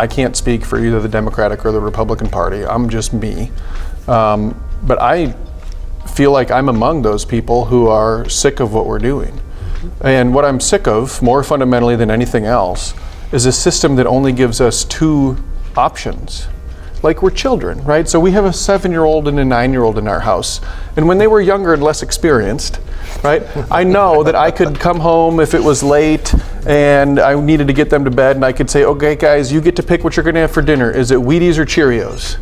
I can't speak for either the Democratic or the Republican Party. I'm just me. But I feel like I'm among those people who are sick of what we're doing. And what I'm sick of, more fundamentally than anything else, is a system that only gives us two options. Like we're children, right? So we have a 7-year-old and a 9-year-old in our house. And when they were younger and less experienced, right, I know that I could come home if it was late and I needed to get them to bed, and I could say, okay guys, you get to pick what you're gonna have for dinner. Is it Wheaties or Cheerios?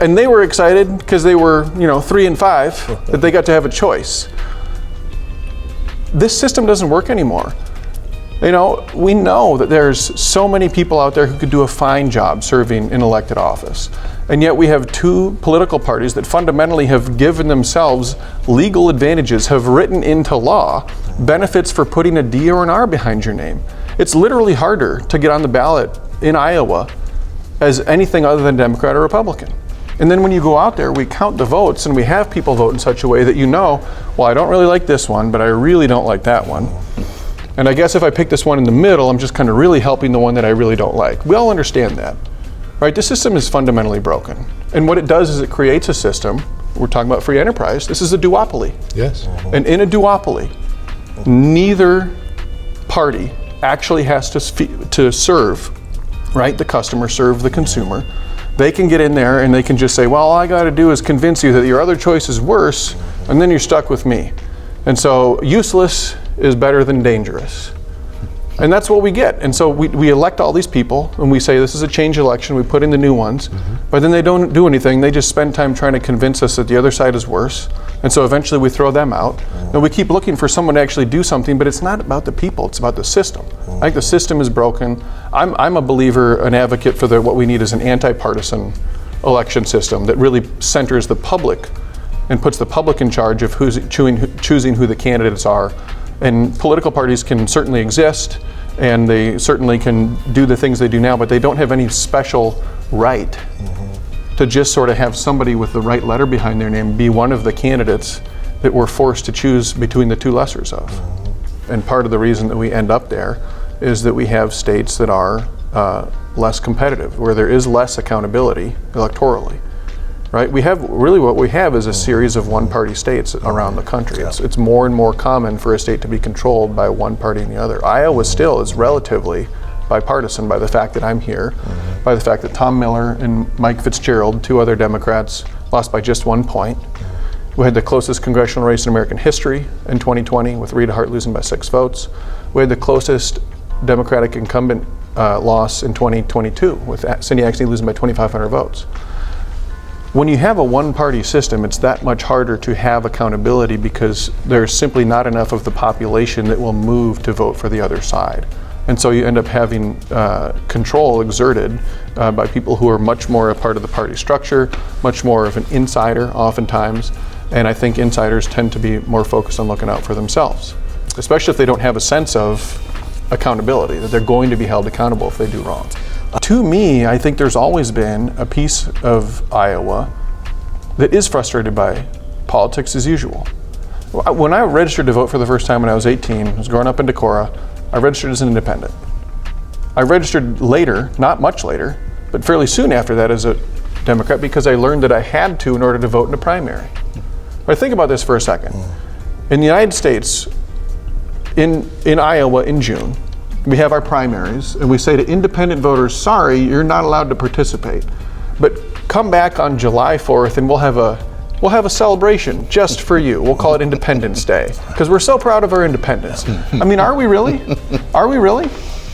And they were excited because they were, 3 and 5, that they got to have a choice. This system doesn't work anymore. We know that there's so many people out there who could do a fine job serving in elected office. And yet we have two political parties that fundamentally have given themselves legal advantages, have written into law benefits for putting a D or an R behind your name. It's literally harder to get on the ballot in Iowa as anything other than Democrat or Republican. And then when you go out there, we count the votes and we have people vote in such a way that well, I don't really like this one, but I really don't like that one. And I guess if I pick this one in the middle, I'm just kind of really helping the one that I really don't like. We all understand that, right? This system is fundamentally broken. And what it does is it creates a system, we're talking about free enterprise, this is a duopoly. Yes. And in a duopoly, neither party actually has to serve, right, the customer, serve the consumer. They can get in there and they can just say, well, all I got to do is convince you that your other choice is worse, and then you're stuck with me. And so useless is better than dangerous. And that's what we get. And so we elect all these people and we say this is a change election, we put in the new ones, but then they don't do anything. They just spend time trying to convince us that the other side is worse. And so eventually we throw them out. And we keep looking for someone to actually do something, but it's not about the people, it's about the system. I think the system is broken. I'm a believer, an advocate for what we need is an anti-partisan election system that really centers the public and puts the public in charge of who's choosing who the candidates are. And political parties can certainly exist, and they certainly can do the things they do now, but they don't have any special right to just sort of have somebody with the right letter behind their name be one of the candidates that we're forced to choose between the two lessers of. And part of the reason that we end up there is that we have states that are less competitive, where there is less accountability electorally. Right? What we have is a series of one-party states around the country. It's more and more common for a state to be controlled by one party and the other. Iowa still is relatively bipartisan by the fact that I'm here, by the fact that Tom Miller and Mike Fitzgerald, two other Democrats, lost by just 1 point. We had the closest congressional race in American history in 2020 with Rita Hart losing by 6 votes. We had the closest Democratic incumbent loss in 2022 with Cindy Axne losing by 2,500 votes. When you have a one-party system, it's that much harder to have accountability because there's simply not enough of the population that will move to vote for the other side. And so you end up having control exerted by people who are much more a part of the party structure, much more of an insider oftentimes. And I think insiders tend to be more focused on looking out for themselves, especially if they don't have a sense of accountability, that they're going to be held accountable if they do wrong. To me, I think there's always been a piece of Iowa that is frustrated by politics as usual. When I registered to vote for the first time when I was 18, I was growing up in Decorah, I registered as an independent. I registered later, not much later, but fairly soon after that as a Democrat because I learned that I had to in order to vote in a primary. But think about this for a second. In the United States, in Iowa in June, we have our primaries, and we say to independent voters, sorry, you're not allowed to participate. But come back on July 4th and we'll have a celebration just for you. We'll call it Independence Day, because we're so proud of our independence. I mean, are we really? Are we really?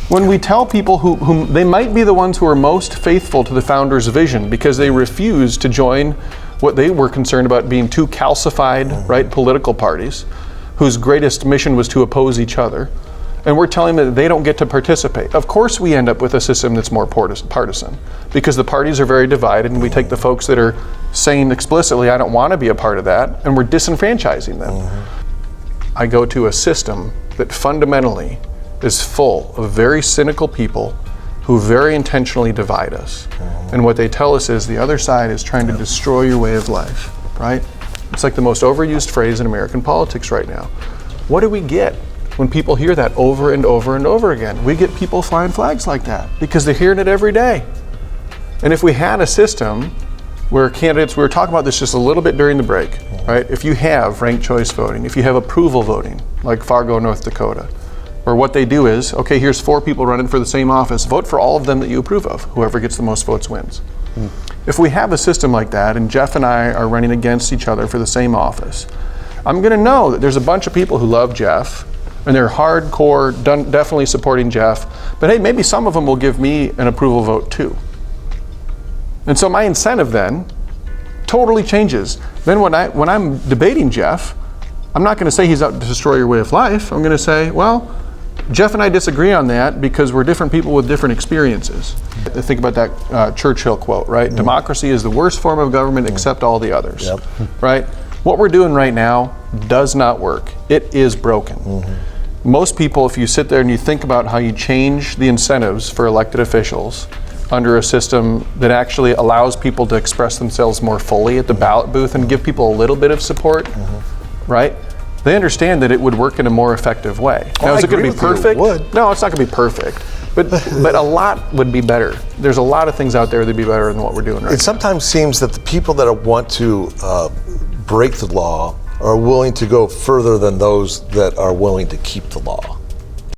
When we tell people whom they might be the ones who are most faithful to the founders' vision because they refuse to join what they were concerned about being two calcified, right, political parties, whose greatest mission was to oppose each other, and we're telling them that they don't get to participate. Of course we end up with a system that's more partisan, because the parties are very divided, and we take the folks that are saying explicitly, I don't want to be a part of that, and we're disenfranchising them. I go to a system that fundamentally is full of very cynical people who very intentionally divide us. And what they tell us is the other side is trying to destroy your way of life, right? It's like the most overused phrase in American politics right now. What do we get when people hear that over and over and over again. We get people flying flags like that because they're hearing it every day. And if we had a system where candidates, we were talking about this just a little bit during the break, right? If you have ranked choice voting, if you have approval voting, like Fargo, North Dakota, or what they do is, okay, here's 4 people running for the same office, vote for all of them that you approve of. Whoever gets the most votes wins. If we have a system like that, and Jeff and I are running against each other for the same office, I'm gonna know that there's a bunch of people who love Jeff, and they're hardcore, definitely supporting Jeff, but hey, maybe some of them will give me an approval vote too. And so my incentive then totally changes. Then when I'm debating Jeff, I'm not gonna say he's out to destroy your way of life. I'm gonna say, well, Jeff and I disagree on that because we're different people with different experiences. Think about that Churchill quote, right? Democracy is the worst form of government except all the others, right? What we're doing right now does not work. It is broken. Most people, if you sit there and you think about how you change the incentives for elected officials under a system that actually allows people to express themselves more fully at the ballot booth and give people a little bit of support, right? They understand that it would work in a more effective way. Now, is it going to be perfect? No, it's not going to be perfect. But a lot would be better. There's a lot of things out there that'd be better than what we're doing right now. It sometimes seems that the people that want to break the law are willing to go further than those that are willing to keep the law.